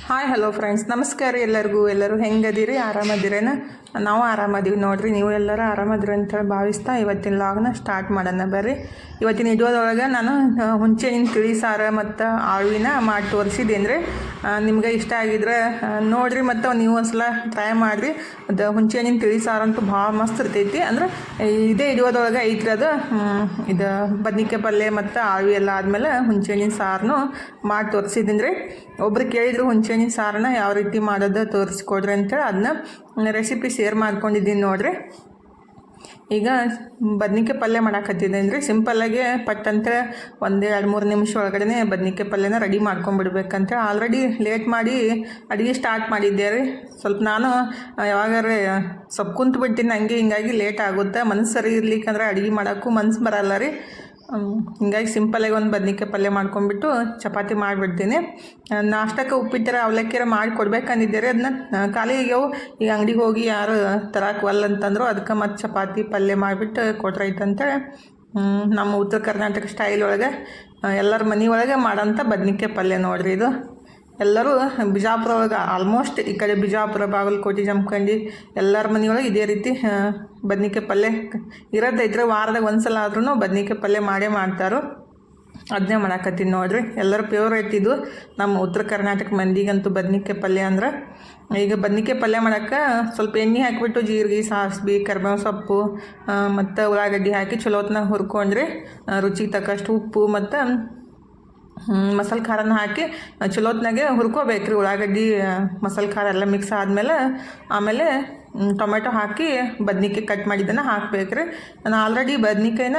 Hi hello friends, ನಮಸ್ಕಾರ ಎಲ್ಲರೂ ಹೆಂಗದಿರಿ? ಆರಾಮದಿರೇನ? ನಾವು ಆರಾಮದೀವಿ ನೋಡ್ರಿ. ನೀವು ಎಲ್ಲರೂ ಆರಾಮದಿರಿ ಅಂತೇಳಿ ಭಾವಿಸ್ತಾ ಇವತ್ತಿನ ಲಾಗ್ನ ಸ್ಟಾರ್ಟ್ ಮಾಡೋಣ ಬರ್ರಿ. ಇವತ್ತಿನ ವಿಡಿಯೋದೊಳಗೆ ನಾನು ಹುಂಚೆಹಣ್ಣಿನ ತಿಳಿ ಸಾರು ಮತ್ತು ಆಳುವಿನ ಮಾಡಿ ತೋರಿಸಿದ್ದೇನೆ ರೀ. ನಿಮ್ಗೆ ಇಷ್ಟ ಆಗಿದ್ರೆ ನೋಡಿರಿ ಮತ್ತು ನೀವು ಒಂದ್ಸಲ ಟ್ರೈ ಮಾಡಿರಿ. ಅದು ಹುಂಚೆಹಣ್ಣಿನ ತಿಳಿ ಸಾರು ಅಂತೂ ಭಾಳ ಮಸ್ತ್ ಇರ್ತೈತಿ. ಅಂದ್ರೆ ಇದೇ ವಿಡಿಯೋದೊಳಗೆ ಐತ್ರಿ ಅದು. ಇದು ಬದ್ನಿಕಾಯಿ ಪಲ್ಯ ಮತ್ತು ಆಳು ಎಲ್ಲ ಆದಮೇಲೆ ಹುಂಚೆಹಣ್ಣಿನ ಸಾರನ್ನು ಮಾಡಿ ತೋರಿಸಿದ್ದೀನಿ ರೀ. ಒಬ್ರು ಕೇಳಿದ್ರು ಹುಂಚೆಹಣ್ಣಿನ ಸಾರನ್ನ ಯಾವ ರೀತಿ ಮಾಡೋದು ತೋರಿಸ್ಕೊಡ್ರಿ ಅಂತೇಳಿ ಅದನ್ನ ರೆಸಿಪಿ ಶೇರ್ ಮಾಡ್ಕೊಂಡಿದ್ದೀನಿ ನೋಡಿರಿ. ಈಗ ಬದ್ನಿಕಾಯಿ ಪಲ್ಯ ಮಾಡಾಕತ್ತಿದ್ದೀನಿ ರೀ. ಸಿಂಪಲ್ಲಾಗಿ ಪಟ್ಟಂತ ಒಂದು 2-3 ನಿಮಿಷ ಒಳಗಡೆ ಬದ್ನಿಕಾಯಿ ಪಲ್ಯನ ರೆಡಿ ಮಾಡ್ಕೊಂಡ್ಬಿಡ್ಬೇಕಂತೇಳಿ ಆಲ್ರೆಡಿ ಲೇಟ್ ಮಾಡಿ ಅಡುಗೆ ಸ್ಟಾರ್ಟ್ ಮಾಡಿದ್ದೆ ರೀ. ಸ್ವಲ್ಪ ನಾನು ಯಾವಾಗಾರೆ ಸ್ವಲ್ಪ ಕುಂತು ಬಿಡ್ತೀನಿ ಹಂಗೆ, ಹಿಂಗಾಗಿ ಲೇಟ್ ಆಗುತ್ತೆ. ಮನಸ್ಸು ಸರಿ ಇರ್ಲಿಕ್ಕಂದ್ರೆ ಅಡುಗೆ ಮಾಡೋಕ್ಕೂ ಮನಸ್ಸು ಬರಲ್ಲ ರೀ. ಹಿಂಗಾಗಿ ಸಿಂಪಲಾಗಿ ಒಂದು ಬದ್ನಿಕಾಯಿ ಪಲ್ಯ ಮಾಡ್ಕೊಂಡ್ಬಿಟ್ಟು ಚಪಾತಿ ಮಾಡಿಬಿಡ್ತೀನಿ. ನಾಷ್ಟಕ್ಕೆ ಉಪ್ಪಿಟ್ಟರ ಅವಲಕ್ಕಿರ ಮಾಡಿ ಕೊಡ್ಬೇಕಂದಿದ್ದೀರಿ. ಅದನ್ನ ಖಾಲಿ ಆಗ್ಯಾವು. ಈಗ ಅಂಗಡಿಗೆ ಹೋಗಿ ಯಾರು ತರಕ್ಕೆ ಅಂತಂದ್ರು. ಅದಕ್ಕೆ ಮತ್ತು ಚಪಾತಿ ಪಲ್ಯ ಮಾಡಿಬಿಟ್ಟು ಕೊಟ್ರೈತಂತೇಳಿ ನಮ್ಮ ಉತ್ತರ ಕರ್ನಾಟಕ ಸ್ಟೈಲ್ ಒಳಗೆ ಎಲ್ಲರ ಮನೆ ಒಳಗೆ ಮಾಡೋಂಥ ಬದ್ನಿಕಾಯಿ ಪಲ್ಯ ನೋಡ್ರಿ. ಇದು ಎಲ್ಲರೂ ಬಿಜಾಪುರ ಒಳಗೆ ಆಲ್ಮೋಸ್ಟ್ ಈ ಕಡೆ ಬಿಜಾಪುರ, ಬಾಗಲಕೋಟೆ, ಜಮಖಂಡಿ ಎಲ್ಲರ ಮನೆಯೊಳಗೆ ಇದೇ ರೀತಿ ಬದ್ನಿಕಾಯಿ ಪಲ್ಯ ಇರೋದೈತ್ರಿ. ವಾರದಾಗ ಒಂದ್ಸಲ ಆದ್ರೂ ಬದ್ನಿಕಾಯಿ ಪಲ್ಯ ಮಾಡೇ ಮಾಡ್ತಾರೋ. ಅದನ್ನೇ ಮಾಡಾಕತ್ತೀನಿ ನೋಡಿರಿ. ಎಲ್ಲರ ಫೇವ್ರೇಟ್ ಇದು ನಮ್ಮ ಉತ್ತರ ಕರ್ನಾಟಕ ಮಂದಿಗಂತೂ ಬದ್ನಿಕಾಯಿ ಪಲ್ಯ ಅಂದ್ರೆ. ಈಗ ಬದ್ನಿಕಾಯಿ ಪಲ್ಯ ಮಾಡೋಕ್ಕೆ ಸ್ವಲ್ಪ ಎಣ್ಣೆ ಹಾಕಿಬಿಟ್ಟು ಜೀರಿಗೆ, ಸಾಸಿವೆ, ಕರಿಬೇವು ಸೊಪ್ಪು ಮತ್ತು ಉಳ್ಳಾಗಡ್ಡಿ ಹಾಕಿ ಚಲೋ ಹೊತ್ನಾಗ ಹುರ್ಕೊಂಡ್ರಿ. ರುಚಿಗೆ ತಕ್ಕಷ್ಟು ಉಪ್ಪು ಮತ್ತು ಮಸಾಲೆ ಖಾರನ ಹಾಕಿ ಚಲೋ ಹೊತ್ನಾಗೆ ಹುರ್ಕೋಬೇಕ್ರಿ. ಉಳ್ಳಾಗಡ್ಡಿ ಮಸಾಲೆ ಖಾರ ಎಲ್ಲ ಮಿಕ್ಸ್ ಆಮೇಲೆ ಟೊಮೆಟೊ ಹಾಕಿ ಬದ್ನಿಕಾಯಿ ಕಟ್ ಮಾಡಿದ್ದನ್ನು ಹಾಕ್ಬೇಕ್ರಿ. ನಾನು ಆಲ್ರೆಡಿ ಬದ್ನಿಕಾಯಿನ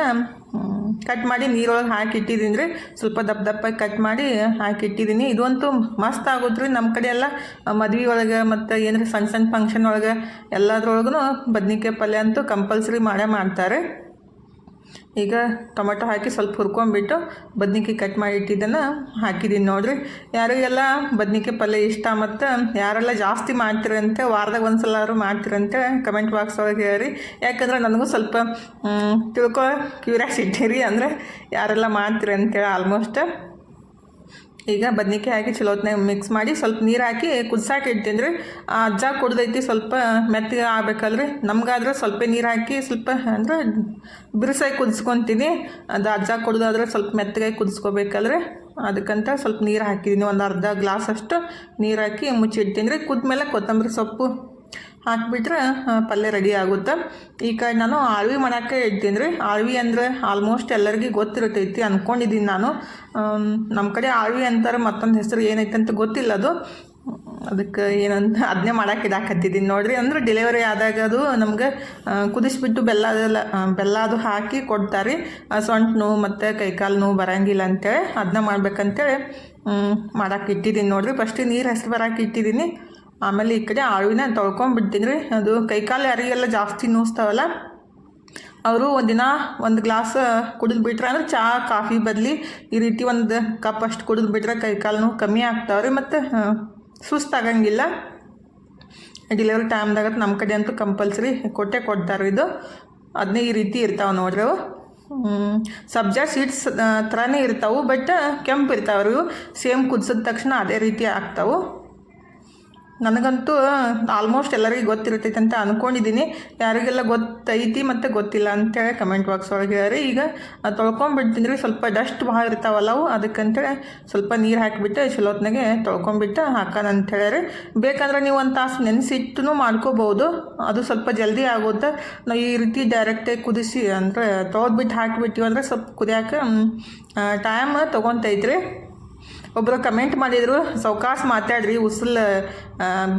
ಕಟ್ ಮಾಡಿ ನೀರೊಳಗೆ ಹಾಕಿ ಇಟ್ಟಿದ್ದೀನಿ ರೀ. ಸ್ವಲ್ಪ ದಪ್ಪಾಗಿ ಕಟ್ ಮಾಡಿ ಹಾಕಿ ಇಟ್ಟಿದ್ದೀನಿ. ಇದಂತೂ ಮಸ್ತ್ ಆಗೋದ್ರಿ. ನಮ್ಮ ಕಡೆ ಎಲ್ಲ ಮದ್ವೆ ಒಳಗೆ ಮತ್ತು ಏನಾರ ಸಣ್ಣ ಫಂಕ್ಷನ್ ಒಳಗೆ ಎಲ್ಲದ್ರೊಳಗೂ ಬದ್ನಿಕಾಯಿ ಪಲ್ಯ ಅಂತೂ ಕಂಪಲ್ಸರಿ ಮಾಡೇ ಮಾಡ್ತಾರೆ. ಈಗ ಟೊಮೆಟೊ ಹಾಕಿ ಸ್ವಲ್ಪ ಹುರ್ಕೊಂಡ್ಬಿಟ್ಟು ಬದ್ನಿಕಾಯಿ ಕಟ್ ಮಾಡಿ ಇಟ್ಟಿದ್ದನ್ನು ಹಾಕಿದ್ದೀನಿ ನೋಡಿರಿ. ಯಾರಿಗೆಲ್ಲ ಬದ್ನಿಕಾಯಿ ಪಲ್ಯ ಇಷ್ಟ ಮತ್ತು ಯಾರೆಲ್ಲ ಜಾಸ್ತಿ ಮಾಡ್ತೀರಂತೆ, ವಾರದಾಗ ಒಂದ್ಸಲ ಮಾಡ್ತೀರಂತೆ ಕಮೆಂಟ್ ಬಾಕ್ಸ್ ಒಳಗೆ ಹೇಳಿ. ಯಾಕಂದ್ರೆ ನನಗೂ ಸ್ವಲ್ಪ ತಿಳ್ಕೊ ಕ್ಯೂರಿಯಾಸಿಟಿ ರೀ. ಅಂದರೆ ಯಾರೆಲ್ಲ ಮಾಡ್ತೀರಂತೇಳಿ ಆಲ್ಮೋಸ್ಟ್. ಈಗ ಬದ್ನಿಕಾಯಿ ಹಾಕಿ ಚಲೋ ಹೊತ್ನಾಗ ಮಿಕ್ಸ್ ಮಾಡಿ ಸ್ವಲ್ಪ ನೀರು ಹಾಕಿ ಕುದಿಸಾಕೆ ಇಡ್ತೀನಿ ರೀ. ಅಜ್ಜ ಕುಡ್ದೈತಿ ಸ್ವಲ್ಪ ಮೆತ್ತಗೆ ಆಗ್ಬೇಕಲ್ರಿ. ನಮ್ಗಾದ್ರೆ ಸ್ವಲ್ಪ ನೀರು ಹಾಕಿ ಸ್ವಲ್ಪ ಅಂದರೆ ಬಿರುಸಾಗಿ ಕುದಿಸ್ಕೊತೀನಿ. ಅದು ಅಜ್ಜ ಕುಡ್ದಾದ್ರೆ ಸ್ವಲ್ಪ ಮೆತ್ತಗಾಗಿ ಕುದಿಸ್ಕೋಬೇಕಲ್ರಿ. ಅದಕ್ಕಂತ ಸ್ವಲ್ಪ ನೀರು ಹಾಕಿದ್ದೀನಿ. ಒಂದು ಅರ್ಧ ಗ್ಲಾಸ್ ಅಷ್ಟು ನೀರು ಹಾಕಿ ಮುಚ್ಚಿಡ್ತೀನಿ ರೀ. ಕುದ್ಮೇಲೆ ಕೊತ್ತಂಬರಿ ಸೊಪ್ಪು ಹಾಕಿಬಿಟ್ರೆ ಪಲ್ಯ ರೆಡಿ ಆಗುತ್ತೆ. ಈ ಕಡೆ ನಾನು ಆಳ್ವಿ ಮಾಡೋಕ್ಕೆ ಇಡ್ತೀನಿ ರೀ. ಆಳ್ವಿ ಅಂದರೆ ಆಲ್ಮೋಸ್ಟ್ ಎಲ್ಲರಿಗೂ ಗೊತ್ತಿರ್ತೈತಿ ಅಂದ್ಕೊಂಡಿದ್ದೀನಿ ನಾನು. ನಮ್ಮ ಕಡೆ ಆಳ್ವಿ ಅಂತಾರೆ, ಮತ್ತೊಂದು ಹೆಸರು ಏನೈತೆ ಅಂತ ಗೊತ್ತಿಲ್ಲ. ಅದು ಅದಕ್ಕೆ ಏನಂತ ಅದನ್ನೇ ಮಾಡೋಕೆ ಇದಾಕತ್ತಿದ್ದೀನಿ ನೋಡಿರಿ. ಅಂದರೆ ಡೆಲಿವರಿ ಆದಾಗ ಅದು ನಮ್ಗೆ ಕುದಿಸ್ಬಿಟ್ಟು ಬೆಲ್ಲ ಅದು ಹಾಕಿ ಕೊಡ್ತಾರೆ. ಸೊಂಟ ನೋವು ಮತ್ತು ಕೈಕಾಲು ನೋವು ಬರೋಂಗಿಲ್ಲ ಅಂತೇಳಿ ಅದನ್ನ ಮಾಡ್ಬೇಕಂತೇಳಿ ಮಾಡೋಕೆ ಇಟ್ಟಿದ್ದೀನಿ ನೋಡಿರಿ. ಫಸ್ಟಿಗೆ ನೀರು ಹೆಸರು ಬರೋಕೆ ಇಟ್ಟಿದ್ದೀನಿ. ಆಮೇಲೆ ಈ ಕಡೆ ಆಳುವಿನ ತೊಳ್ಕೊಂಡ್ಬಿಡ್ತೀನಿ ರೀ. ಅದು ಕೈಕಾಲು ಯಾರಿಗೆಲ್ಲ ಜಾಸ್ತಿ ನೋಸ್ತಾವಲ್ಲ ಅವರು ಒಂದು ಗ್ಲಾಸ್ ಕುಡಿದ್ಬಿಟ್ರೆ, ಅಂದರೆ ಚಹಾ ಕಾಫಿ ಬದಲಿ ಈ ರೀತಿ ಒಂದು ಕಪ್ ಅಷ್ಟು ಕುಡಿದ್ಬಿಟ್ರೆ ಕೈಕಾಲು ನೋವು ಕಮ್ಮಿ ಆಗ್ತಾವ್ರಿ ಮತ್ತು ಸುಸ್ತಾಗಂಗಿಲ್ಲ. ಡೆಲಿವರಿ ಟೈಮ್ದಾಗ ನಮ್ಮ ಕಡೆ ಅಂತೂ ಕಂಪಲ್ಸರಿ ಕೊಡ್ತಾರೆ ಇದು. ಅದನ್ನೇ ಈ ರೀತಿ ಇರ್ತಾವೆ ನೋಡ್ರಿ. ಅವು ಸಬ್ಜಾ ಸೀಡ್ಸ್ ಥರನೇ ಇರ್ತಾವೆ, ಬಟ್ ಕೆಂಪು ಇರ್ತಾವ್ರಿ. ಸೇಮ್ ಕುದಿಸಿದ ತಕ್ಷಣ ಅದೇ ರೀತಿ ಆಗ್ತಾವೆ. ನನಗಂತೂ ಆಲ್ಮೋಸ್ಟ್ ಎಲ್ಲರಿಗೂ ಗೊತ್ತಿರ್ತೈತೆ ಅಂತ ಅಂದ್ಕೊಂಡಿದ್ದೀನಿ. ಯಾರಿಗೆಲ್ಲ ಗೊತ್ತೈತಿ ಮತ್ತು ಗೊತ್ತಿಲ್ಲ ಅಂತೇಳಿ ಕಮೆಂಟ್ ಬಾಕ್ಸ್ ಒಳಗೆ ಹೇಳಿ. ಈಗ ತೊಳ್ಕೊಂಬಿಡ್ತೀನಿ ರೀ. ಸ್ವಲ್ಪ ಡಸ್ಟ್ ಭಾಳ ಇರ್ತಾವಲ್ಲ ಅವು, ಅದಕ್ಕಂತೇಳಿ ಸ್ವಲ್ಪ ನೀರು ಹಾಕಿಬಿಟ್ಟು ಚಲೋ ಹೊತ್ನಾಗೆ ತೊಳ್ಕೊಂಬಿಟ್ಟು ಹಾಕೋಣ ಅಂತೇಳಿ. ಬೇಕಂದ್ರೆ ನೀವು ಒಂದು ತಾಸು ನೆನೆಸಿಟ್ಟು ಮಾಡ್ಕೋಬೋದು. ಅದು ಸ್ವಲ್ಪ ಜಲ್ದಿ ಆಗುತ್ತೆ. ನಾವು ಈ ರೀತಿ ಡೈರೆಕ್ಟಾಗಿ ಕುದಿಸಿ ಅಂದರೆ ತೊಳೆದ್ಬಿಟ್ಟು ಹಾಕಿಬಿಟ್ಟಿವಿ ಅಂದರೆ ಸ್ವಲ್ಪ ಕುದಿಯೋಕೆ ಟೈಮ್ ತೊಗೊತೈತ್ರಿ. ಒಬ್ಬರು ಕಮೆಂಟ್ ಮಾಡಿದರು, ಸಾವ್ಕಾಶ ಮಾತಾಡ್ರಿ, ಉಸಿಲ್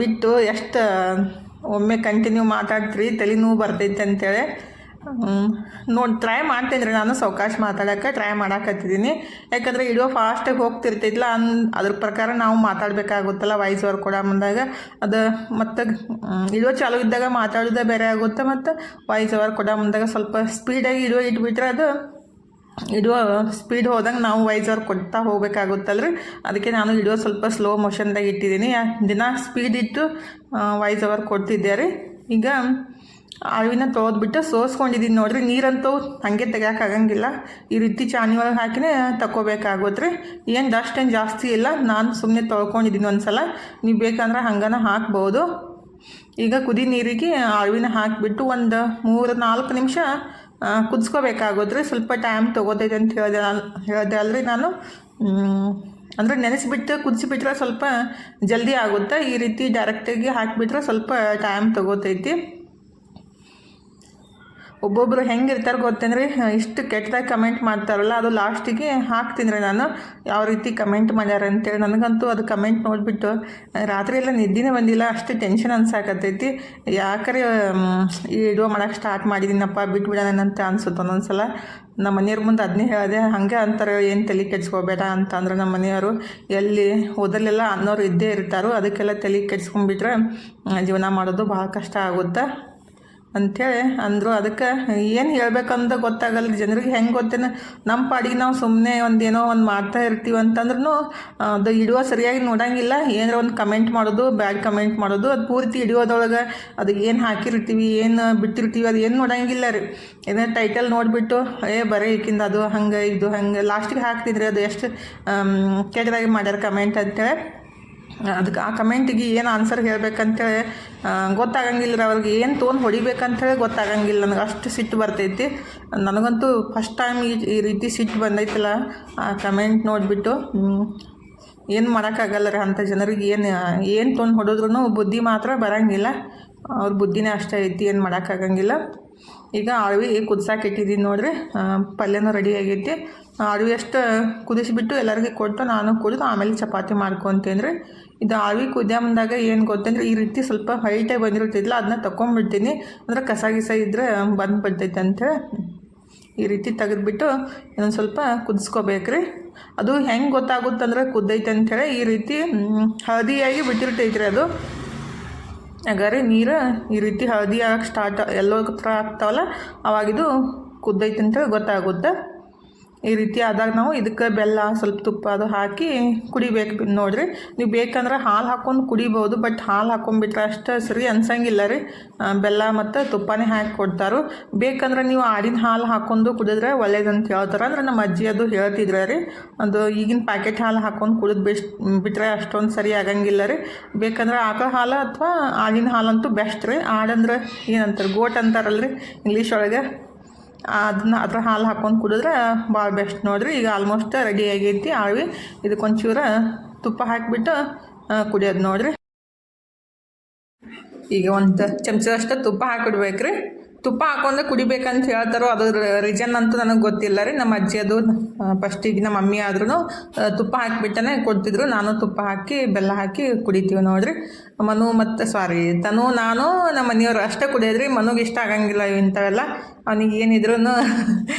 ಬಿಟ್ಟು ಎಷ್ಟು ಒಮ್ಮೆ ಕಂಟಿನ್ಯೂ ಮಾತಾಡ್ತೀರಿ, ತಲೆನೋವು ಬರ್ತೈತೆ ಅಂತೇಳಿ. ಟ್ರೈ ಮಾಡ್ತೀನಿ ರೀ. ನಾನು ಸಾವ್ಕಾಶ ಮಾತಾಡೋಕ್ಕೆ ಟ್ರೈ ಮಾಡಾಕತ್ತಿದ್ದೀನಿ. ಯಾಕಂದರೆ ವಿಡಿಯೋ ಫಾಸ್ಟಾಗಿ ಹೋಗ್ತಿರ್ತೈತಿಲ್ಲ, ಅದ್ರ ಪ್ರಕಾರ ನಾವು ಮಾತಾಡಬೇಕಾಗುತ್ತಲ್ಲ ವಾಯ್ಸ್ ಓವರ್ ಕೊಡೋ ಮುಂದಾಗ. ಅದು ಮತ್ತು ವಿಡಿಯೋ ಚಾಲು ಇದ್ದಾಗ ಮಾತಾಡೋದೇ ಬೇರೆ ಆಗುತ್ತೆ, ಮತ್ತು ವಾಯ್ಸ್ ಓವರ್ ಕೊಡೋ ಮುಂದಾಗ ಸ್ವಲ್ಪ ಸ್ಪೀಡಾಗಿ ವಿಡಿಯೋ ಇಟ್ಬಿಟ್ರೆ ಅದು ವಿಡಿಯೋ ಸ್ಪೀಡ್ ಹೋದಂಗೆ ನಾವು ವಾಯ್ಸ್ ಓವರ್ ಕೊಡ್ತಾ ಹೋಗ್ಬೇಕಾಗುತ್ತಲ್ರಿ. ಅದಕ್ಕೆ ನಾನು ವಿಡಿಯೋ ಸ್ವಲ್ಪ ಸ್ಲೋ ಮೋಷನ್ದಾಗ ಇಟ್ಟಿದ್ದೀನಿ. ದಿನ ಸ್ಪೀಡ್ ಇಟ್ಟು ವಾಯ್ಸ್ ಓವರ್ ಕೊಡ್ತಿದ್ದೆ ರೀ. ಈಗ ಅಳಿವಿನ ತೊಳೆದ್ಬಿಟ್ಟು ಸೋಸ್ಕೊಂಡಿದ್ದೀನಿ ನೋಡಿರಿ. ನೀರಂತೂ ಹಾಗೆ ತೆಗಿಯೋಕ್ಕಾಗಂಗಿಲ್ಲ, ಈ ರೀತಿ ಚಾನಿ ಒಳಗೆ ಹಾಕಿನೇ ತಗೋಬೇಕಾಗುತ್ತೆ. ಏನು ಡಸ್ಟ್ ಏನು ಜಾಸ್ತಿ ಇಲ್ಲ, ನಾನು ಸುಮ್ಮನೆ ತೊಳ್ಕೊಂಡಿದ್ದೀನಿ ಒಂದು ಸಲ. ನೀವು ಬೇಕಂದ್ರೆ ಹಂಗನ ಹಾಕ್ಬೋದು. ಈಗ ಕುದಿ ನೀರಿಗೆ ಅಳಿವಿನ ಹಾಕಿಬಿಟ್ಟು ಒಂದು 3-4 ನಿಮಿಷ ಕುದಿಸ್ಕೋಬೇಕಾಗೋದ್ರಿ. ಸ್ವಲ್ಪ ಟೈಮ್ ತೊಗೋತೈತೆ ಅಂತ ಹೇಳಿದೆ ಅಲ್ರಿ ನಾನು. ಅಂದರೆ ನೆನೆಸಿಬಿಟ್ಟು ಕುದಿಸಿಬಿಟ್ರೆ ಸ್ವಲ್ಪ ಜಲ್ದಿ ಆಗುತ್ತೆ. ಈ ರೀತಿ ಡೈರೆಕ್ಟಾಗಿ ಹಾಕಿಬಿಟ್ರೆ ಸ್ವಲ್ಪ ಟೈಮ್ ತೊಗೋತೈತಿ. ಒಬ್ಬೊಬ್ಬರು ಹೆಂಗಿರ್ತಾರೆ ಗೊತ್ತೇನ್ರಿ, ಇಷ್ಟು ಕೆಟ್ಟದಾಗಿ ಕಮೆಂಟ್ ಮಾಡ್ತಾರಲ್ಲ, ಅದು ಲಾಸ್ಟಿಗೆ ಹಾಕ್ತೀನಿ ರೀ ನಾನು ಯಾವ ರೀತಿ ಕಮೆಂಟ್ ಮಾಡ್ಯಾರ ಅಂತೇಳಿ. ನನಗಂತೂ ಅದು ಕಮೆಂಟ್ ನೋಡಿಬಿಟ್ಟು ರಾತ್ರಿ ಎಲ್ಲ ನಿದ್ದೆನೇ ಬಂದಿಲ್ಲ, ಅಷ್ಟು ಟೆನ್ಷನ್ ಅನ್ಸಾಕತ್ತೈತಿ. ಯಾಕರೆ ಈ ವಿಡಿಯೋ ಮಾಡೋಕ್ಕೆ ಸ್ಟಾರ್ಟ್ ಮಾಡಿದ್ದೀನಪ್ಪ, ಬಿಟ್ಬಿಡೋಣ ಅಂತ ಅನ್ಸುತ್ತೆ ಒಂದೊಂದ್ಸಲ. ನಮ್ಮ ಮನೆಯವ್ರ ಮುಂದೆ ಅದನ್ನೇ ಹೇಳಿದೆ, ಹಾಗೆ ಅಂತಾರೆ ಏನು ತಲೆ ಕೆಡ್ಸ್ಕೊಬೇಡ ಅಂತ. ಅಂದ್ರೆ ನಮ್ಮ ಮನೆಯವರು ಎಲ್ಲಿ ಓದಲೆಲ್ಲ ಅನ್ನೋರು ಇದ್ದೇ ಇರ್ತಾರೋ, ಅದಕ್ಕೆಲ್ಲ ತಲೆ ಕೆಡ್ಸ್ಕೊಂಡ್ಬಿಟ್ರೆ ಜೀವನ ಮಾಡೋದು ಭಾಳ ಕಷ್ಟ ಆಗುತ್ತೆ ಅಂಥೇಳಿ ಅಂದರು. ಅದಕ್ಕೆ ಏನು ಹೇಳ್ಬೇಕಂತ ಗೊತ್ತಾಗಲ್ಲ ಜನರಿಗೆ. ಹೆಂಗೆ ಗೊತ್ತೇನೆ, ನಮ್ಮ ಪಾಡಿಗೆ ನಾವು ಸುಮ್ಮನೆ ಒಂದೇನೋ ಒಂದು ಮಾಡ್ತಾ ಇರ್ತೀವಿ ಅಂತಂದ್ರೂ ಅದು ವಿಡಿಯೋ ಸರಿಯಾಗಿ ನೋಡೋಂಗಿಲ್ಲ. ಏನಾರ ಒಂದು ಕಮೆಂಟ್ ಮಾಡೋದು, ಬ್ಯಾಡ್ ಕಮೆಂಟ್ ಮಾಡೋದು. ಅದು ಪೂರ್ತಿ ವಿಡಿಯೋದೊಳಗೆ ಅದು ಏನು ಹಾಕಿರ್ತೀವಿ, ಏನು ಬಿಟ್ಟಿರ್ತೀವಿ, ಅದು ಏನು ನೋಡೋಂಗಿಲ್ಲ ರೀ. ಏನೋ ಟೈಟಲ್ ನೋಡಿಬಿಟ್ಟು ಬರೀ ಈಕಿಂದ ಅದು ಹಂಗೆ ಇದು ಹಂಗೆ ಲಾಸ್ಟಿಗೆ ಹಾಕ್ತಿದ್ರಿ, ಅದು ಎಷ್ಟು ಕೆಟ್ಟದಾಗಿ ಮಾಡ್ಯಾರ ಕಮೆಂಟ್ ಅಂತೇಳಿ. ಅದಕ್ಕೆ ಆ ಕಮೆಂಟಿಗೆ ಏನು ಆನ್ಸರ್ ಹೇಳ್ಬೇಕಂತೇಳಿ ಗೊತ್ತಾಗಂಗಿಲ್ಲ ರೀ. ಅವ್ರಿಗೆ ಏನು ತೊಗೊಂಡು ಹೊಡಿಬೇಕಂತೇಳಿ ಗೊತ್ತಾಗಂಗಿಲ್ಲ. ನನಗೆ ಅಷ್ಟು ಸಿಟ್ಟು ಬರ್ತೈತಿ. ನನಗಂತೂ ಫಸ್ಟ್ ಟೈಮ್ ಈ ರೀತಿ ಸಿಟ್ಟು ಬಂದೈತಿಲ್ಲ ಆ ಕಮೆಂಟ್ ನೋಡಿಬಿಟ್ಟು. ಏನು ಮಾಡೋಕ್ಕಾಗಲ್ಲ ರೀ ಅಂಥ ಜನರಿಗೆ. ಏನು ತೊಗೊಂಡು ಹೊಡೋದ್ರೂ ಬುದ್ಧಿ ಮಾತ್ರ ಬರೋಂಗಿಲ್ಲ. ಅವ್ರ ಬುದ್ಧಿನೇ ಅಷ್ಟೇ ಐತಿ, ಏನು ಮಾಡೋಕ್ಕಾಗಂಗಿಲ್ಲ. ಈಗ ಅಳವಿ ಕುದ್ಸಾಕೆ ಇಟ್ಟಿದ್ದೀನಿ ನೋಡಿರಿ. ಪಲ್ಯನೂ ರೆಡಿ ಆಗೈತಿ. ಅಳವಿ ಅಷ್ಟು ಕುದಿಸಿಬಿಟ್ಟು ಎಲ್ಲರಿಗೆ ಕೊಟ್ಟು ನಾನು ಕುಡಿದು ಆಮೇಲೆ ಚಪಾತಿ ಮಾಡ್ಕೊತೀನಿ ರೀ. ಇದು ಅಳವಿ ಕುದಿಯೋ ಮುಂದಾಗ ಏನು ಗೊತ್ತಂದ್ರೆ ಈ ರೀತಿ ಸ್ವಲ್ಪ ಹೈಟಾಗಿ ಬಂದಿರ್ತಿದ್ಲ, ಅದನ್ನ ತೊಗೊಂಬಿಡ್ತೀನಿ. ಅಂದ್ರೆ ಕಸ ಗಿಸ ಇದ್ದರೆ ಬಂದುಬಿಡ್ತೈತೆ ಅಂಥೇಳಿ ಈ ರೀತಿ ತೆಗೆದ್ಬಿಟ್ಟು ಇನ್ನೊಂದು ಸ್ವಲ್ಪ ಕುದಿಸ್ಕೋಬೇಕ್ರಿ. ಅದು ಹೆಂಗೆ ಗೊತ್ತಾಗುತ್ತಂದ್ರೆ ಕುದ್ದೈತೆ ಅಂಥೇಳಿ ಈ ರೀತಿ ಹಳದಿಯಾಗಿ ಬಿಟ್ಟಿರ್ತೈತ್ರಿ. ಅದು ಹಾಗಾದ್ರೆ ನೀರು ಈ ರೀತಿ ಹಳದಿ ಆಗಕ್ಕೆ ಸ್ಟಾರ್ಟ್ ಎಲ್ಲೋ ಥರ ಆಗ್ತಾವಲ್ಲ, ಅವಾಗಿದು ಕುದ್ದೈತೆ ಅಂತೇಳಿ ಗೊತ್ತಾಗುತ್ತೆ. ಈ ರೀತಿ ಆದಾಗ ನಾವು ಇದಕ್ಕೆ ಬೆಲ್ಲ ಸ್ವಲ್ಪ ತುಪ್ಪ ಅದು ಹಾಕಿ ಕುಡಿಬೇಕು ನೋಡಿರಿ. ನೀವು ಬೇಕಂದ್ರೆ ಹಾಲು ಹಾಕ್ಕೊಂಡು ಕುಡಿಬೋದು, ಬಟ್ ಹಾಲು ಹಾಕ್ಕೊಂಡ್ಬಿಟ್ರೆ ಅಷ್ಟು ಸರಿ ಅನ್ಸಂಗಿಲ್ಲ ರೀ. ಬೆಲ್ಲ ಮತ್ತು ತುಪ್ಪನೇ ಹಾಕಿ ಕೊಡ್ತಾರೆ. ಬೇಕಂದ್ರೆ ನೀವು ಆಡಿನ ಹಾಲು ಹಾಕ್ಕೊಂಡು ಕುಡಿದ್ರೆ ಒಳ್ಳೇದಂತ ಹೇಳ್ತಾರೆ. ಅಂದ್ರೆ ನಮ್ಮ ಅಜ್ಜಿ ಅದು ಹೇಳ್ತಿದ್ರೆ ರೀ. ಅದು ಈಗಿನ ಪ್ಯಾಕೆಟ್ ಹಾಲು ಹಾಕ್ಕೊಂಡು ಕುಡಿದು ಬಿಟ್ಟರೆ ಅಷ್ಟೊಂದು ಸರಿ ಆಗಂಗಿಲ್ಲ ರೀ. ಬೇಕಂದ್ರೆ ಆಕಳ ಹಾಲು ಅಥವಾ ಆಡಿನ ಹಾಲಂತೂ ಬೆಸ್ಟ್ ರೀ. ಆಡಂದ್ರೆ ಏನಂತಾರೆ, ಗೋಟ್ ಅಂತಾರಲ್ಲ ರೀ ಇಂಗ್ಲೀಷ್ ಒಳಗೆ. ಅದ್ರ ಹಾಲು ಹಾಕ್ಕೊಂಡು ಕುಡಿದ್ರೆ ಭಾಳ ಬೆಸ್ಟ್ ನೋಡಿರಿ. ಈಗ ಆಲ್ಮೋಸ್ಟ್ ರೆಡಿ ಆಗೈತಿ ಅಳವಿ. ಇದಕ್ಕೊಂಚೂರು ತುಪ್ಪ ಹಾಕಿಬಿಟ್ಟು ಕುಡಿಯೋದು ನೋಡಿರಿ. ಈಗ ಒಂದು ಚಮಚದಷ್ಟು ತುಪ್ಪ ಹಾಕಿಡ್ಬೇಕ್ರಿ. ತುಪ್ಪ ಹಾಕೊಂಡು ಕುಡಿಬೇಕಂತ ಹೇಳ್ತಾರೋ, ಅದ್ರ ರೀಸನ್ ಅಂತೂ ನನಗೆ ಗೊತ್ತಿಲ್ಲ ರೀ. ನಮ್ಮ ಅಜ್ಜಿ ಅದು ಫಸ್ಟಿಗೆ ನಮ್ಮ ಮಮ್ಮಿ ಆದ್ರೂ ತುಪ್ಪ ಹಾಕಿಬಿಟ್ಟನೆ ಕೊಡ್ತಿದ್ರು. ನಾನು ತುಪ್ಪ ಹಾಕಿ ಬೆಲ್ಲ ಹಾಕಿ ಕುಡಿತೀವಿ ನೋಡಿರಿ. ಮನು ಮತ್ತು ತನು ನಾನು ನಮ್ಮ ಮನೆಯವ್ರು ಅಷ್ಟೇ ಕುಡಿಯೋದ್ರಿ. ಮನುಗೆ ಇಷ್ಟ ಆಗಂಗಿಲ್ಲ ಇಂಥವೆಲ್ಲ. ಅವನಿಗೆ ಏನಿದ್ರು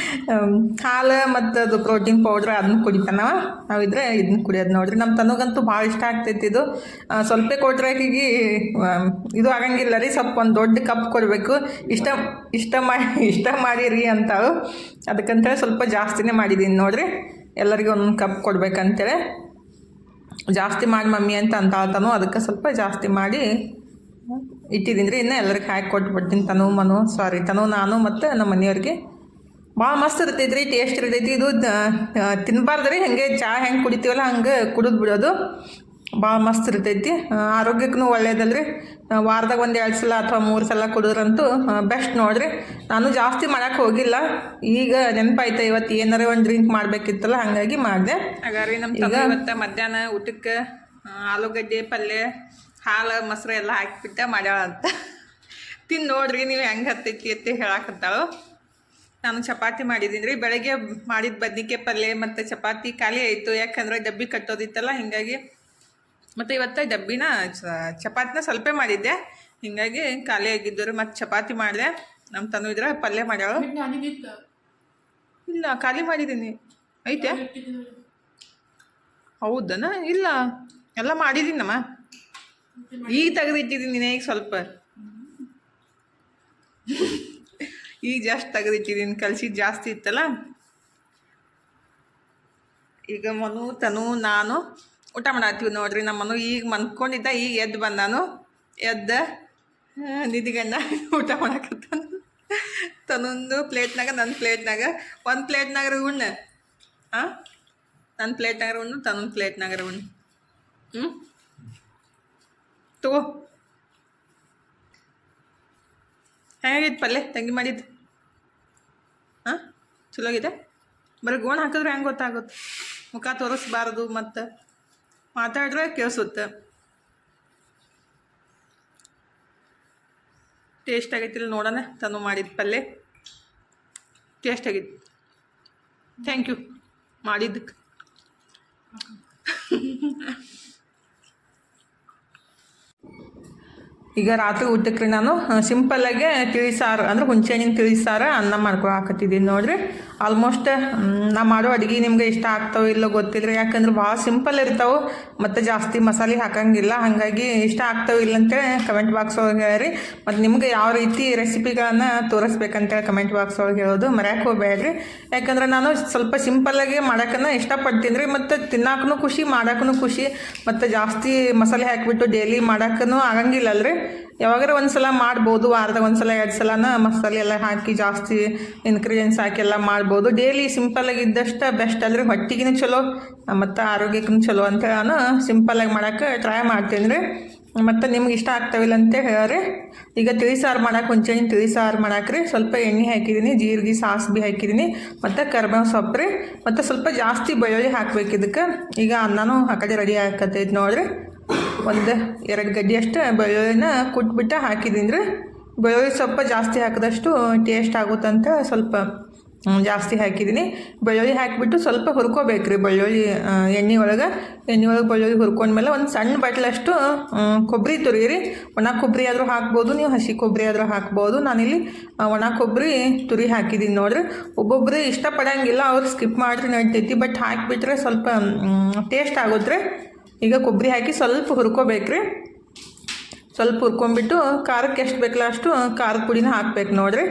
ಹಾಲು ಮತ್ತು ಅದು ಪ್ರೋಟೀನ್ ಪೌಡ್ರ್ ಅದನ್ನ ಕುಡಿತಾನವ. ನಾವಿದ್ರೆ ಇದನ್ನ ಕುಡಿಯೋದು ನೋಡಿರಿ. ನಮ್ಮ ತನಗಂತೂ ಭಾಳ ಇಷ್ಟ ಆಗ್ತೈತಿ ಇದು. ಸ್ವಲ್ಪ ಕೊಟ್ರೆ ಆಕೆಗೆ ಇದು ಆಗಂಗಿಲ್ಲ ರೀ. ಸ್ವಲ್ಪ ಒಂದು ದೊಡ್ಡ ಕಪ್ ಕೊಡಬೇಕು. ಇಷ್ಟ ಮಾಡಿರಿ ಅಂತಾಳು. ಅದಕ್ಕಂತೇಳಿ ಸ್ವಲ್ಪ ಜಾಸ್ತಿನೇ ಮಾಡಿದ್ದೀನಿ ನೋಡಿರಿ. ಎಲ್ಲರಿಗೂ ಒಂದೊಂದು ಕಪ್ ಕೊಡ್ಬೇಕಂತೇಳಿ ಜಾಸ್ತಿ ಮಾಡಿ ಮಮ್ಮಿ ಅಂತ ಅಂತಾಳ್ತಾನು. ಅದಕ್ಕೆ ಸ್ವಲ್ಪ ಜಾಸ್ತಿ ಮಾಡಿ ಇಟ್ಟಿದ್ದೀನಿ ರೀ. ಇನ್ನು ಎಲ್ಲರಿಗೆ ಹಾಕಿ ಕೊಟ್ಬಿಡ್ತೀನಿ. ತನು ನಾನು ಮತ್ತು ನಮ್ಮ ಮನೆಯವ್ರಿಗೆ. ಭಾಳ ಮಸ್ತ್ ಇರ್ತೈತೆ ರೀ, ಟೇಸ್ಟ್ ಇರ್ತೈತಿ. ಇದು ತಿನ್ನಬಾರ್ದು ರೀ. ಹಾಗೆ ಚಹಾ ಹೆಂಗೆ ಕುಡಿತೀವಲ್ಲ ಹಂಗೆ ಕುಡಿದು ಬಿಡೋದು. ಭಾಳ ಮಸ್ತ್ ಇರ್ತೈತಿ. ಆರೋಗ್ಯಕ್ಕೂ ಒಳ್ಳೇದಲ್ರಿ. ವಾರದಾಗ 1-2 ಸಲ ಅಥವಾ 3 ಸಲ ಕುಡಿದ್ರಂತೂ ಬೆಸ್ಟ್ ನೋಡಿರಿ. ನಾನು ಜಾಸ್ತಿ ಮಾಡೋಕ್ಕೆ ಹೋಗಿಲ್ಲ. ಈಗ ನೆನಪಾಯ್ತು ಇವತ್ತು ಏನಾರ ಒಂದು ಡ್ರಿಂಕ್ ಮಾಡಬೇಕಿತ್ತಲ್ಲ, ಹಾಗಾಗಿ ಮಾಡಿದೆ. ಹಾಗಾದ್ರೆ ನಮ್ಮ ಇವತ್ತು ಮಧ್ಯಾಹ್ನ ಊಟಕ್ಕೆ ಆಲೂಗಡ್ಡೆ ಪಲ್ಯ, ಹಾಲು ಮೊಸರು ಎಲ್ಲ ಹಾಕಿಬಿಟ್ಟು ಮಾಡ್ಯಾಳ ಅಂತ. ತಿಂದು ನೋಡ್ರಿ ನೀವು ಹೆಂಗೆ ಹತ್ತೈತಿ ಅಂತ ಹೇಳಾಕತ್ತಾಳು. ನಾನು ಚಪಾತಿ ಮಾಡಿದ್ದೀನಿ ರೀ. ಬೆಳಗ್ಗೆ ಮಾಡಿದ ಬದ್ನಿಕಾಯಿ ಪಲ್ಯ ಮತ್ತು ಚಪಾತಿ ಖಾಲಿ ಆಯಿತು. ಯಾಕಂದರೆ ಡಬ್ಬಿ ಕಟ್ಟೋದಿತ್ತಲ್ಲ, ಹೀಗಾಗಿ. ಮತ್ತು ಇವತ್ತು ಡಬ್ಬಿನ ಚಪಾತಿನ ಸ್ವಲ್ಪ ಮಾಡಿದ್ದೆ, ಹೀಗಾಗಿ ಖಾಲಿ ಆಗಿದ್ದು. ಮತ್ತು ಚಪಾತಿ ಮಾಡಿದೆ. ನಮ್ಮ ತನು ಇದ್ರೆ ಪಲ್ಯ ಮಾಡ್ಯಾಳು. ಇಲ್ಲ, ಖಾಲಿ ಮಾಡಿದ್ದೀನಿ. ಐತೆ? ಹೌದನ? ಇಲ್ಲ, ಎಲ್ಲ ಮಾಡಿದ್ದೀನಮ್ಮ. ಈಗ ತೆಗೆದಿಟ್ಟಿದ್ದೀನಿ ಈಗ ಸ್ವಲ್ಪ. ಈಗ ಜಸ್ಟ್ ತೆಗೆದಿಟ್ಟಿದ್ದೀನಿ, ಕಲಸಿದ್ದು ಜಾಸ್ತಿ ಇತ್ತಲ್ಲ. ಈಗ ಮನು, ತನು, ನಾನು ಊಟ ಮಾಡತ್ತೀವಿ ನೋಡ್ರಿ. ನಮ್ಮ ಮನು ಈಗ ಮನ್ಕೊಂಡಿದ್ದ, ಈಗ ಎದ್ದು ಬಂದಾನು. ನಿಧಿಗಣ್ಣ ಊಟ ಮಾಡಕತ್ತಾನ. ತನ್ನೊಂದು ಪ್ಲೇಟ್ನಾಗ ನನ್ನ ಪ್ಲೇಟ್ನಾಗ ಒಂದು ಪ್ಲೇಟ್ನಾಗ ಉಣ್ಣು. ಹಾಂ, ನನ್ನ ಪ್ಲೇಟ್ನಾಗ ಉಣ್ಣು, ತನ್ನೊಂದು ಪ್ಲೇಟ್ನಾಗ ಉಣ್ಣು. ತಗೋ. ಹೇಗಾಗಿತ್ತು ಪಲ್ಯ ತಂಗಿ ಮಾಡಿದ್ದು? ಹಾಂ, ಚಲೋಗಿದೆ. ಬರೀ ಗೋಣ ಹಾಕಿದ್ರೆ ಹೆಂಗೆ ಗೊತ್ತಾಗುತ್ತೆ? ಮುಖ ತೋರಿಸ್ಬಾರ್ದು, ಮತ್ತು ಮಾತಾಡ್ರೆ ಕೇಳಿಸುತ್ತೆ. ಟೇಸ್ಟ್ ಆಗೈತಿಲ್ಲ ನೋಡೋಣ. ತನು ಮಾಡಿದ ಪಲ್ಯ ಟೇಸ್ಟ್ ಆಗೈತಿ. ಥ್ಯಾಂಕ್ ಯು ಮಾಡಿದ್ದಕ್ಕೆ. ಈಗ ರಾತ್ರಿ ಊಟಕ್ಕೆ ನಾನು ಸಿಂಪಲ್ಲಾಗೆ ತಿಳಿ ಸಾರು ಅಂದ್ರೆ ಹುಂಚೆಹಣ್ಣಿನ ತಿಳಿ ಸಾರು ಅನ್ನ ಹಾಕತ್ತಿದ್ದೀನಿ ನೋಡ್ರಿ. ಆಲ್ಮೋಸ್ಟ್ ನಾ ಮಾಡೋ ಅಡುಗೆ ನಿಮ್ಗೆ ಇಷ್ಟ ಆಗ್ತಾವೆ ಇಲ್ಲೋ ಗೊತ್ತಿಲ್ಲ, ಯಾಕಂದ್ರೆ ಭಾಳ ಸಿಂಪಲ್ ಇರ್ತಾವೆ ಮತ್ತು ಜಾಸ್ತಿ ಮಸಾಲೆ ಹಾಕಂಗಿಲ್ಲ. ಹಾಗಾಗಿ ಇಷ್ಟ ಆಗ್ತಾವೆ ಇಲ್ಲ ಅಂತೇಳಿ ಕಮೆಂಟ್ ಬಾಕ್ಸ್ ಒಳಗೆ ಹೇಳ್ರಿ. ಮತ್ತು ನಿಮ್ಗೆ ಯಾವ ರೀತಿ ರೆಸಿಪಿಗಳನ್ನು ತೋರಿಸ್ಬೇಕಂತೇಳಿ ಕಮೆಂಟ್ ಬಾಕ್ಸ್ ಒಳಗೆ ಹೇಳೋದು ಮರ್ಯಾಕೆ ಹೋಗ್ಬೇಡ್ರಿ. ಯಾಕಂದ್ರೆ ನಾನು ಸ್ವಲ್ಪ ಸಿಂಪಲ್ಲಾಗಿ ಮಾಡೋಕ್ಕನ್ನು ಇಷ್ಟಪಡ್ತೀನಿ ರೀ. ಮತ್ತು ತಿನ್ನೋಕ್ಕೂ ಖುಷಿ, ಮಾಡೋಕ್ಕೂ ಖುಷಿ. ಮತ್ತು ಜಾಸ್ತಿ ಮಸಾಲೆ ಹಾಕಿಬಿಟ್ಟು ಡೈಲಿ ಮಾಡೋಕ್ಕೂ ಆಗಂಗಿಲ್ಲಲ್ರಿ. ಯಾವಾಗಾರ ಒಂದು ಸಲ ಮಾಡ್ಬೋದು, ವಾರದಾಗ ಒಂದು ಸಲ 2 ಸಲನ ಮಸಾಲೆ ಎಲ್ಲ ಹಾಕಿ ಜಾಸ್ತಿ ಇನ್ಗ್ರೀಡಿಯೆಂಟ್ಸ್ ಹಾಕಿ ಎಲ್ಲ ಮಾಡ್ಬೋದು. ಡೈಲಿ ಸಿಂಪಲ್ಲಾಗಿ ಇದ್ದಷ್ಟು ಬೆಸ್ಟ್ ಅಲ್ರಿ, ಹೊಟ್ಟಿಗೂ ಚಲೋ ಮತ್ತು ಆರೋಗ್ಯಕ್ಕೂ ಚಲೋ ಅಂತ ನಾನು ಸಿಂಪಲ್ಲಾಗಿ ಮಾಡೋಕ್ಕೆ ಟ್ರೈ ಮಾಡ್ತೀನಿ ರೀ. ಮತ್ತು ನಿಮ್ಗೆ ಇಷ್ಟ ಆಗ್ತಾವಿಲ್ಲ ಅಂತ ಹೇಳ್ರಿ. ಈಗ ತಿಳಿ ಸಾರು ಮಾಡೋಕೆ ಹುಂಚೆಹಣ್ಣಿನ ತಿಳಿ ಸಾರು ಮಾಡಾಕ್ರಿ ಸ್ವಲ್ಪ ಎಣ್ಣೆ ಹಾಕಿದ್ದೀನಿ, ಜೀರಿಗೆ ಸಾಸಿವೆ ಹಾಕಿದ್ದೀನಿ, ಮತ್ತು ಕರಿಬೇವು ಸೊಪ್ಪು ರೀ, ಮತ್ತು ಸ್ವಲ್ಪ ಜಾಸ್ತಿ ಬೆಳ್ಳುಳ್ಳಿ ಹಾಕ್ಬೇಕು ಇದಕ್ಕೆ. ಈಗ ಅನ್ನನೂ ಆ ಕಡೆ ರೆಡಿ ಹಾಕತ್ತೈತೆ ನೋಡಿರಿ. 1-2 ಗಡ್ಡೆಯಷ್ಟು ಬೆಳ್ಳುಳ್ಳಿನ ಕುಟ್ಬಿಟ್ಟು ಹಾಕಿದ್ದೀನಿ ರೀ. ಬೆಳ್ಳುಳ್ಳಿ ಸ್ವಲ್ಪ ಜಾಸ್ತಿ ಹಾಕಿದಷ್ಟು ಟೇಸ್ಟ್ ಆಗುತ್ತಂತ ಸ್ವಲ್ಪ ಜಾಸ್ತಿ ಹಾಕಿದ್ದೀನಿ. ಬೆಳ್ಳುಳ್ಳಿ ಹಾಕಿಬಿಟ್ಟು ಸ್ವಲ್ಪ ಹುರ್ಕೋಬೇಕು ರೀ ಬೆಳ್ಳುಳ್ಳಿ ಎಣ್ಣೆ ಒಳಗೆ ಬೆಳ್ಳುಳ್ಳಿ ಹುರ್ಕೊಂಡ್ಮೇಲೆ ಒಂದು ಸಣ್ಣ ಬಟ್ಲಷ್ಟು ಕೊಬ್ಬರಿ ತುರಿ ಒಣ ಕೊಬ್ಬರಿ ಆದರೂ ಹಾಕ್ಬೋದು, ನೀವು ಹಸಿ ಕೊಬ್ಬರಿ ಆದರೂ ಹಾಕ್ಬೋದು. ನಾನಿಲ್ಲಿ ಒಣ ಕೊಬ್ಬರಿ ತುರಿ ಹಾಕಿದ್ದೀನಿ ನೋಡಿರಿ. ಒಬ್ಬೊಬ್ಬರು ಇಷ್ಟಪಡೋಂಗಿಲ್ಲ, ಅವ್ರು ಸ್ಕಿಪ್ ಮಾಡಿದ್ರೆ ನಡಿತೈತಿ, ಬಟ್ ಹಾಕಿಬಿಟ್ರೆ ಸ್ವಲ್ಪ ಟೇಸ್ಟ್ ಆಗುತ್ತೆ. ಈಗ ಕೊಬ್ಬರಿ ಹಾಕಿ ಸ್ವಲ್ಪ ಹುರ್ಕೋಬೇಕ್ರಿ. ಸ್ವಲ್ಪ ಹುರ್ಕೊಂಬಿಟ್ಟು ಖಾರಕ್ಕೆ ಎಷ್ಟು ಬೇಕಲ್ಲ ಅಷ್ಟು ಖಾರದ ಪುಡಿನ ಹಾಕ್ಬೇಕು ನೋಡಿರಿ.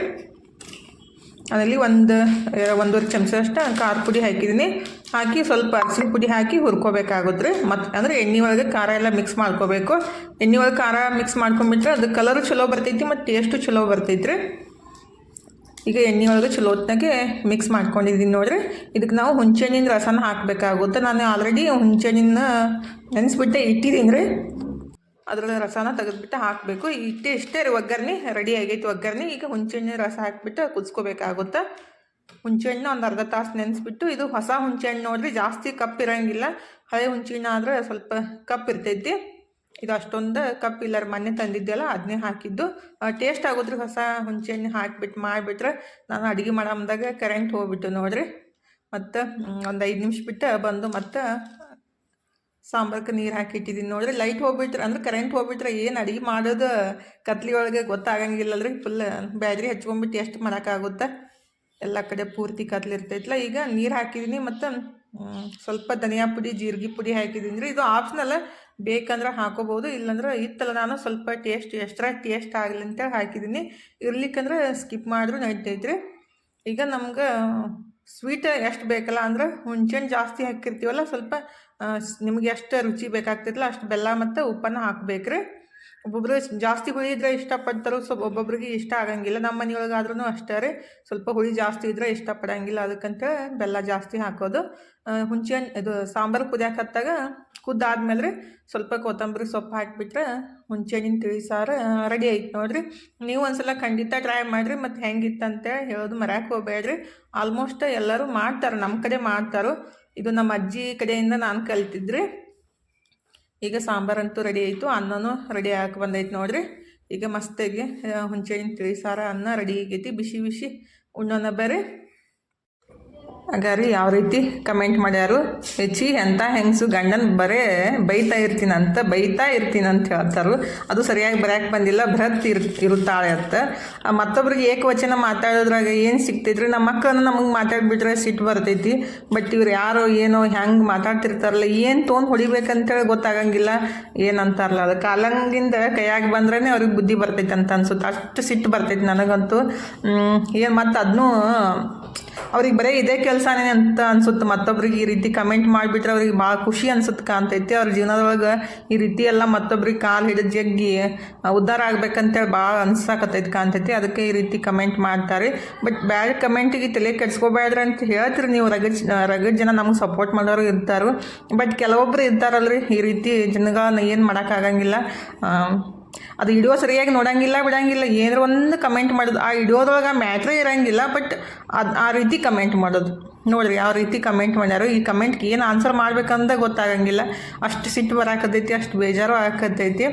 ಅದರಲ್ಲಿ 1-1.5 ಚಮಚ ಅಷ್ಟು ಖಾರದ ಪುಡಿ ಹಾಕಿದ್ದೀನಿ. ಹಾಕಿ ಸ್ವಲ್ಪ ಅರಿಶಿನ ಪುಡಿ ಹಾಕಿ ಹುರ್ಕೋಬೇಕಾಗುತ್ತೆ ರೀ. ಮತ್ತು ಅಂದರೆ ಎಣ್ಣೆ ಒಳಗೆ ಖಾರ ಎಲ್ಲ ಮಿಕ್ಸ್ ಮಾಡ್ಕೋಬೇಕು. ಎಣ್ಣೆ ಒಳಗೆ ಖಾರ ಮಿಕ್ಸ್ ಮಾಡ್ಕೊಂಬಿಟ್ರೆ ಅದು ಕಲರು ಚಲೋ ಬರ್ತೈತಿ ಮತ್ತು ಟೇಸ್ಟು ಚಲೋ ಬರ್ತೈತಿ ರೀ. ಈಗ ಎಣ್ಣೆ ಒಳಗೆ ಚಲೋ ಹೊತ್ತಿನಾಗೆ ಮಿಕ್ಸ್ ಮಾಡ್ಕೊಂಡಿದ್ದೀನಿ ನೋಡಿರಿ. ಇದಕ್ಕೆ ನಾವು ಹುಂಚೆಹಣ್ಣಿನ ರಸನ ಹಾಕಬೇಕಾಗುತ್ತೆ. ನಾನು ಆಲ್ರೆಡಿ ಹುಂಚೆಹಣ್ಣಿನ ನೆನೆಸ್ಬಿಟ್ಟೆ ಇಟ್ಟಿದ್ದೀನಿ ರೀ. ಅದರಲ್ಲಿ ರಸನ ತೆಗೆದುಬಿಟ್ಟು ಹಾಕಬೇಕು. ಇಷ್ಟೇ ರೀ ಒಗ್ಗರಣೆ ರೆಡಿ ಆಗೈತೆ ಒಗ್ಗರಣೆ. ಈಗ ಹುಂಚೆಹಣ್ಣಿನ ರಸ ಹಾಕಿಬಿಟ್ಟು ಕುದಿಸ್ಕೋಬೇಕಾಗುತ್ತೆ. ಹುಂಚೆಹಣ್ಣು ಒಂದು ಅರ್ಧ ತಾಸು ನೆನೆಸ್ಬಿಟ್ಟು, ಇದು ಹೊಸ ಹುಂಚೆಹಣ್ಣು ನೋಡಿರಿ, ಜಾಸ್ತಿ ಕಪ್ ಇರೋಂಗಿಲ್ಲ. ಹಳೆ ಹುಂಚೆಹಣ್ಣು ಆದರೆ ಸ್ವಲ್ಪ ಕಪ್ ಇರ್ತೈತಿ. ಇದು ಅಷ್ಟೊಂದು ಕಪ್ ಇಲ್ಲರ ಮೊನ್ನೆ ತಂದಿದ್ದೆಲ್ಲ ಅದನ್ನೇ ಹಾಕಿದ್ದು. ಟೇಸ್ಟ್ ಆಗೋದ್ರಿ ಹೊಸ ಹುಂಚೆಹಣ್ಣು ಹಾಕಿಬಿಟ್ಟು ಮಾಡಿಬಿಟ್ರೆ. ನಾನು ಅಡುಗೆ ಮಾಡಮ್ದಾಗ ಕರೆಂಟ್ ಹೋಗ್ಬಿಟ್ಟು ನೋಡಿರಿ. ಮತ್ತು ಒಂದು 5 ನಿಮಿಷ ಬಿಟ್ಟು ಬಂದು ಮತ್ತು ಸಾಂಬಾರ್ಗೆ ನೀರು ಹಾಕಿಟ್ಟಿದ್ದೀನಿ ನೋಡಿರಿ. ಲೈಟ್ ಹೋಗ್ಬಿಟ್ರೆ ಅಂದ್ರೆ ಕರೆಂಟ್ ಹೋಗ್ಬಿಟ್ರೆ ಏನು ಅಡುಗೆ ಮಾಡೋದು ಕತ್ಲಿ ಒಳಗೆ ಗೊತ್ತಾಗಂಗಿಲ್ಲಲ್ರಿ. ಫುಲ್ ಬ್ಯಾಟ್ರಿ ಹಚ್ಕೊಂಡ್ಬಿಟ್ಟು ಎಷ್ಟು ಮಾಡೋಕ್ಕಾಗುತ್ತೆ, ಎಲ್ಲ ಕಡೆ ಪೂರ್ತಿ ಕತ್ಲಿರ್ತೈತಲ್ಲ. ಈಗ ನೀರು ಹಾಕಿದ್ದೀನಿ ಮತ್ತು ಸ್ವಲ್ಪ ಧನಿಯಾ ಪುಡಿ ಜೀರಿಗೆ ಪುಡಿ ಹಾಕಿದ್ದೀನಿ ರೀ. ಇದು ಆಪ್ಷನಲ್ಲ, ಬೇಕಂದ್ರೆ ಹಾಕೋಬೋದು, ಇಲ್ಲಾಂದ್ರೆ ಇತ್ತಲ್ಲ ನಾನು ಸ್ವಲ್ಪ ಎಕ್ಸ್ಟ್ರಾ ಟೇಸ್ಟ್ ಆಗಲಿ ಅಂತೇಳಿ ಹಾಕಿದ್ದೀನಿ. ಇರ್ಲಿಕ್ಕಂದ್ರೆ ಸ್ಕಿಪ್ ಮಾಡಿದ್ರು ನಡಿತೈತ್ರಿ. ಈಗ ನಮ್ಗೆ ಸ್ವೀಟ್ ಎಷ್ಟು ಬೇಕಲ್ಲ ಅಂದ್ರೆ ಹುಂಚೆಹಣ್ಣು ಜಾಸ್ತಿ ಹಾಕಿರ್ತೀವಲ್ಲ, ಸ್ವಲ್ಪ ನಿಮ್ಗೆ ಎಷ್ಟು ರುಚಿ ಬೇಕಾಗ್ತೈತಲ್ಲ ಅಷ್ಟು ಬೆಲ್ಲ ಮತ್ತು ಉಪ್ಪನ್ನು ಹಾಕ್ಬೇಕ್ರಿ. ಒಬ್ಬೊಬ್ರು ಜಾಸ್ತಿ ಹುಳಿ ಇದ್ರೆ ಇಷ್ಟಪಡ್ತಾರೋ, ಸ್ವಲ್ಪ ಒಬ್ಬೊಬ್ರಿಗೆ ಇಷ್ಟ ಆಗಂಗಿಲ್ಲ. ನಮ್ಮ ಮನೆಯೊಳಗಾದ್ರೂ ಅಷ್ಟೇ ರೀ, ಸ್ವಲ್ಪ ಹುಳಿ ಜಾಸ್ತಿ ಇದ್ದರೆ ಇಷ್ಟಪಡಂಗಿಲ್ಲ, ಅದಕ್ಕಂತ ಬೆಲ್ಲ ಜಾಸ್ತಿ ಹಾಕೋದು. ಹುಂಚೆಹಣ್ಣು ಇದು ಸಾಂಬಾರು ಕುದಿಯಾಕತ್ತಾಗ ಕುದ್ದಾದ್ಮೇಲೆ ರೀ ಸ್ವಲ್ಪ ಕೊತ್ತಂಬರಿ ಸೊಪ್ಪು ಹಾಕಿಬಿಟ್ರೆ ಹುಂಚೆಹಣ್ಣಿನ ತಿಳಿ ಸಾರು ರೆಡಿ ಐತೆ ನೋಡಿರಿ. ನೀವು ಒಂದ್ಸಲ ಖಂಡಿತ ಟ್ರೈ ಮಾಡಿರಿ. ಮತ್ತು ಹೆಂಗಿತ್ತಂತೇಳಿ ಹೇಳೋದು ಮರ್ಯಾಕೆ ಹೋಗಬೇಡ್ರಿ. ಆಲ್ಮೋಸ್ಟ್ ಎಲ್ಲರೂ ಮಾಡ್ತಾರೆ, ನಮ್ಮ ಕಡೆ ಮಾಡ್ತಾರೋ. ಇದು ನಮ್ಮ ಅಜ್ಜಿ ಕಡೆಯಿಂದ ನಾನು ಕಲ್ತಿದ್ರಿ. ಈಗ ಸಾಂಬಾರಂತೂ ರೆಡಿ ಆಯಿತು, ಅನ್ನನೂ ರೆಡಿ ಆಗಿ ಬಂದೈತೆ ನೋಡಿರಿ. ಈಗ ಮಸ್ತಾಗಿ ಹುಂಚೆಹಣ್ಣಿನ ತಿಳಿ ಸಾರು ಅನ್ನ ರೆಡಿ ಆಗೈತಿ. ಬಿಸಿ ಬಿಸಿ ಉಣ್ಣೋಣ ಬರ್ರಿ. ಹಾಗಾರಿ ಯಾವ ರೀತಿ ಕಮೆಂಟ್ ಮಾಡ್ಯಾರು, ಹೆಚ್ಚಿ ಎಂಥ ಹೆಂಗಸು ಗಂಡನ ಬರೇ ಬೈತಾ ಇರ್ತೀನಂತ ಹೇಳ್ತಾರು. ಅದು ಸರಿಯಾಗಿ ಬರೋಕ್ಕೆ ಬಂದಿಲ್ಲ, ಬೃಹತ್ ಇರುತ್ತಾಳೆ ಅಂತ. ಮತ್ತೊಬ್ರಿಗೆ ಏಕವಚನ ಮಾತಾಡೋದ್ರಾಗ ಏನು ಸಿಗ್ತೈತ್ರಿ. ನಮ್ಮ ಮಕ್ಕಳನ್ನ ನಮಗೆ ಮಾತಾಡ್ಬಿಟ್ರೆ ಸಿಟ್ಟು ಬರ್ತೈತಿ. ಬಟ್ ಇವ್ರು ಯಾರೋ ಏನೋ ಹೆಂಗೆ ಮಾತಾಡ್ತಿರ್ತಾರಲ್ಲ, ಏನು ತೊಗೊಂಡು ಹೊಡಿಬೇಕಂತೇಳಿ ಗೊತ್ತಾಗಂಗಿಲ್ಲ. ಏನಂತಾರಲ್ಲ ಅದು ಕಾಲಂಗಿಂದ ಕೈಯಾಗಿ ಬಂದ್ರೇ ಅವ್ರಿಗೆ ಬುದ್ಧಿ ಬರ್ತೈತೆ ಅಂತ ಅನ್ಸುತ್ತೆ. ಅಷ್ಟು ಸಿಟ್ಟು ಬರ್ತೈತಿ ನನಗಂತೂ. ಏನು ಮತ್ತು ಅದನ್ನೂ ಅವ್ರಿಗೆ ಬರೀ ಇದೇ ಕೆಲಸನೇ ಅಂತ ಅನ್ಸುತ್ತೆ. ಮತ್ತೊಬ್ರಿಗೆ ಈ ರೀತಿ ಕಮೆಂಟ್ ಮಾಡಿಬಿಟ್ರೆ ಅವ್ರಿಗೆ ಭಾಳ ಖುಷಿ ಅನ್ಸುತ್ತೆ ಕಾಣ್ತೈತಿ. ಅವ್ರ ಜೀವನದೊಳಗೆ ಈ ರೀತಿ ಎಲ್ಲ ಮತ್ತೊಬ್ರಿಗೆ ಕಾಲು ಹಿಡಿದು ಜಗ್ಗಿ ಉದ್ಧಾರ ಆಗ್ಬೇಕಂತೇಳಿ ಭಾಳ ಅನ್ಸಾಕತ್ತೈತಿ ಕಾಣ್ತೈತಿ. ಅದಕ್ಕೆ ಈ ರೀತಿ ಕಮೆಂಟ್ ಮಾಡ್ತಾರೆ. ಬಟ್ ಬ್ಯಾಡ್ ಕಮೆಂಟಿಗೆ ತಲೆ ಕೆಡ್ಸ್ಕೊಬೇಡ್ರಿ ಅಂತ ಹೇಳ್ತೀರಿ ನೀವು. ರಗಡ್ ಜನ ನಮ್ಗೆ ಸಪೋರ್ಟ್ ಮಾಡೋರು ಇರ್ತಾರೆ. ಬಟ್ ಕೆಲವೊಬ್ರು ಇರ್ತಾರಲ್ರಿ ಈ ರೀತಿ ಜನಗಳನ್ನ ಏನು ಮಾಡೋಕ್ಕಾಗಂಗಿಲ್ಲ. ಅದು ವಿಡಿಯೋ ಸರಿಯಾಗಿ ನೋಡೋಂಗಿಲ್ಲ ಬಿಡೋಂಗಿಲ್ಲ, ಏನಾರು ಒಂದು ಕಮೆಂಟ್ ಮಾಡೋದು. ಆ ವಿಡಿಯೋದೊಳಗೆ ಮ್ಯಾಟ್ರೇ ಇರೋಂಗಿಲ್ಲ, ಬಟ್ ಆ ರೀತಿ ಕಮೆಂಟ್ ಮಾಡೋದು. ನೋಡಿರಿ ಯಾವ ರೀತಿ ಕಮೆಂಟ್ ಮಾಡ್ಯಾರು. ಈ ಕಮೆಂಟ್ಗೆ ಏನು ಆನ್ಸರ್ ಮಾಡ್ಬೇಕಂತ ಗೊತ್ತಾಗಂಗಿಲ್ಲ. ಅಷ್ಟು ಸಿಟ್ಟು ಬರಾಕತ್ತೈತಿ, ಅಷ್ಟು ಬೇಜಾರು ಆಗಕತ್ತೈತಿ.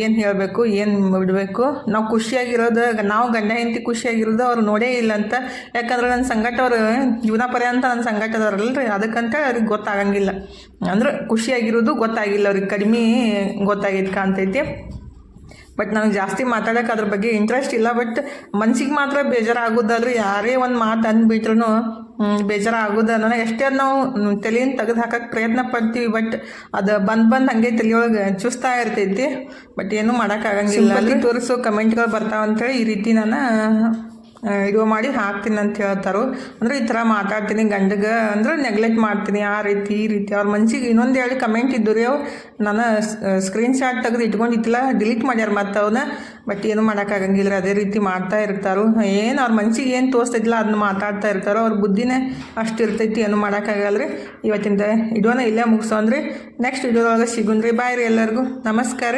ಏನು ಹೇಳಬೇಕು, ಏನು ಬಿಡಬೇಕು. ನಾವು ಖುಷಿಯಾಗಿರೋದು, ನಾವು ಗಂಡ ಹೆಂಡತಿ ಖುಷಿಯಾಗಿರೋದು ಅವ್ರು ನೋಡೇ ಇಲ್ಲ ಅಂತ. ಯಾಕಂದ್ರೆ ನನ್ನ ಸಂಗಟ ಅವ್ರು ಜೀವನ ಪರ್ಯಂತ ನನ್ನ ಸಂಗಟದವ್ರಲ್ರಿ, ಅದಕ್ಕಂತ ಅವ್ರಿಗೆ ಗೊತ್ತಾಗಂಗಿಲ್ಲ. ಅಂದ್ರೆ ಖುಷಿಯಾಗಿರೋದು ಗೊತ್ತಾಗಿಲ್ಲ ಅವ್ರಿಗೆ, ಕಡಿಮೆ ಗೊತ್ತಾಗಿದ್ದು ಕಾಣ್ತೈತಿ. ಬಟ್ ನನಗೆ ಜಾಸ್ತಿ ಮಾತಾಡೋಕೆ ಅದ್ರ ಬಗ್ಗೆ ಇಂಟ್ರೆಸ್ಟ್ ಇಲ್ಲ. ಬಟ್ ಮನ್ಸಿಗೆ ಮಾತ್ರ ಬೇಜಾರಾಗೋದಲ್ರಿ. ಯಾರೇ ಒಂದು ಮಾತು ಅಂದ್ಬಿಟ್ರೂ ಬೇಜಾರಾಗೋದು. ನನಗೆ ಎಷ್ಟೇ ಅದು ನಾವು ತಲೆಯನ್ನು ತೆಗೆದು ಹಾಕೋಕ್ಕೆ ಪ್ರಯತ್ನ ಪಡ್ತೀವಿ, ಬಟ್ ಅದು ಬಂದು ಹಾಗೆ ತಲೆಯೊಳಗೆ ಚುಸ್ತಾ ಇರ್ತೈತಿ. ಬಟ್ ಏನೂ ಮಾಡೋಕ್ಕಾಗಂಗಿಲ್ಲ. ಅಲ್ಲಿ ತೋರಿಸೋ ಕಮೆಂಟ್ಗಳು ಬರ್ತಾವಂತೇಳಿ ಈ ರೀತಿ ನಾನು ವಿಡಿಯೋ ಮಾಡಿ ಹಾಕ್ತೀನಿ ಅಂತ ಹೇಳ್ತಾರೆ. ಅಂದರೆ ಈ ಥರ ಮಾತಾಡ್ತೀನಿ ಗಂಡಗೆ, ಅಂದರೆ ನೆಗ್ಲೆಕ್ಟ್ ಮಾಡ್ತೀನಿ ಆ ರೀತಿ ಈ ರೀತಿ. ಅವ್ರ ಮನ್ಸಿಗೆ ಇನ್ನೊಂದು 2 ಕಮೆಂಟ್ ಇದ್ದವು ಅವು ನಾನು ಸ್ಕ್ರೀನ್ಶಾಟ್ ತೆಗೆದು ಇಟ್ಕೊಂಡಿದ್ದಿಲ್ಲ, ಡಿಲೀಟ್ ಮಾಡ್ಯಾರ ಮತ್ತು ಅವನ್ನ. ಬಟ್ ಏನು ಮಾಡೋಕ್ಕಾಗಂಗಿಲ್ಲ, ಅದೇ ರೀತಿ ಮಾಡ್ತಾ ಇರ್ತಾರೋ. ಏನು ಅವ್ರ ಮನ್ಸಿಗೆ ಏನು ತೋರಿಸ್ತಿದ್ದಿಲ್ಲ ಅದನ್ನ ಮಾತಾಡ್ತಾ ಇರ್ತಾರೋ. ಅವ್ರ ಬುದ್ಧಿನೇ ಅಷ್ಟು ಇರ್ತೈತಿ, ಏನು ಮಾಡೋಕ್ಕಾಗಲ್ರಿ. ಇವತ್ತಿಂದ ವಿಡಿಯೋನ ಇಲ್ಲೇ ಮುಗಿಸೋನ್ರಿ. ನೆಕ್ಸ್ಟ್ ವಿಡಿಯೋದೊಳಗೆ ಸಿಗುನ್ರಿ. ಬಾಯ್ ರೀ ಎಲ್ಲರಿಗೂ. ನಮಸ್ಕಾರ.